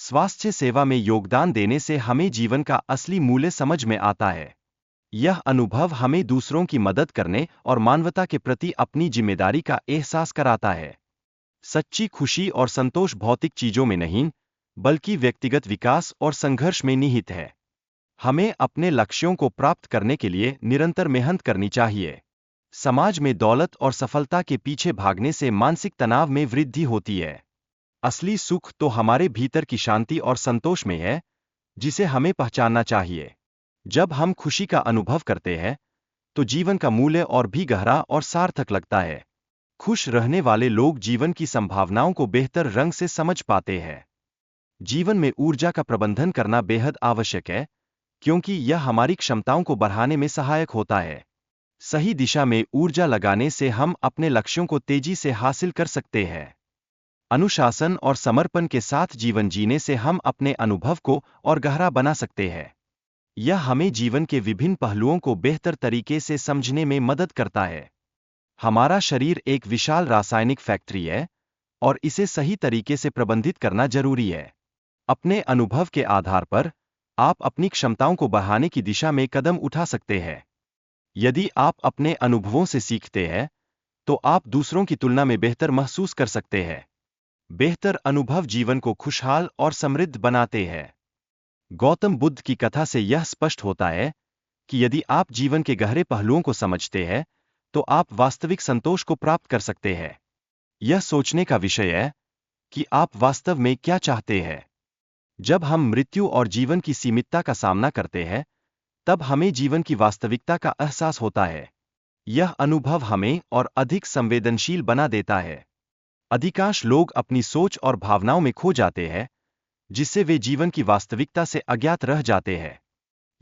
स्वास्थ्य सेवा में योगदान देने से हमें जीवन का असली मूल्य समझ में आता है। यह अनुभव हमें दूसरों की मदद करने और मानवता के प्रति अपनी जिम्मेदारी का एहसास कराता है। सच्ची खुशी और संतोष भौतिक चीजों में नहीं, बल्कि व्यक्तिगत विकास और संघर्ष में निहित है। हमें अपने लक्ष्यों को प्राप्त करने के लिए निरंतर मेहनत करनी चाहिए। समाज में दौलत और सफलता के पीछे भागने से मानसिक तनाव में वृद्धि होती है। असली सुख तो हमारे भीतर की शांति और संतोष में है, जिसे हमें पहचानना चाहिए। जब हम खुशी का अनुभव करते हैं, तो जीवन का मूल्य और भी गहरा और सार्थक लगता है। खुश रहने वाले लोग जीवन की संभावनाओं को बेहतर रंग से समझ पाते हैं। जीवन में ऊर्जा का प्रबंधन करना बेहद आवश्यक है, क्योंकि यह हमारी क्षमताओं को बढ़ाने में सहायक होता है। सही दिशा में ऊर्जा लगाने से हम अपने लक्ष्यों को तेजी से हासिल कर सकते हैं। अनुशासन और समर्पण के साथ जीवन जीने से हम अपने अनुभव को और गहरा बना सकते हैं। यह हमें जीवन के विभिन्न पहलुओं को बेहतर तरीके से समझने में मदद करता है। हमारा शरीर एक विशाल रासायनिक फैक्ट्री है, और इसे सही तरीके से प्रबंधित करना जरूरी है। अपने अनुभव के आधार पर आप अपनी क्षमताओं को बढ़ाने की दिशा में कदम उठा सकते हैं। यदि आप अपने अनुभवों से सीखते हैं, तो आप दूसरों की तुलना में बेहतर महसूस कर सकते हैं। बेहतर अनुभव जीवन को खुशहाल और समृद्ध बनाते हैं। गौतम बुद्ध की कथा से यह स्पष्ट होता है कि यदि आप जीवन के गहरे पहलुओं को समझते हैं, तो आप वास्तविक संतोष को प्राप्त कर सकते हैं। यह सोचने का विषय है कि आप वास्तव में क्या चाहते हैं। जब हम मृत्यु और जीवन की सीमितता का सामना करते हैं, तब हमें जीवन की वास्तविकता का एहसास होता है। यह अनुभव हमें और अधिक संवेदनशील बना देता है। अधिकांश लोग अपनी सोच और भावनाओं में खो जाते हैं, जिससे वे जीवन की वास्तविकता से अज्ञात रह जाते हैं।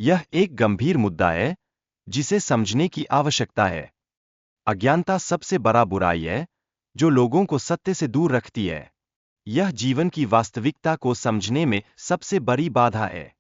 यह एक गंभीर मुद्दा है, जिसे समझने की आवश्यकता है। अज्ञानता सबसे बड़ा बुराई है, जो लोगों को सत्य से दूर रखती है। यह जीवन की वास्तविकता को समझने में सबसे बड़ी बाधा है।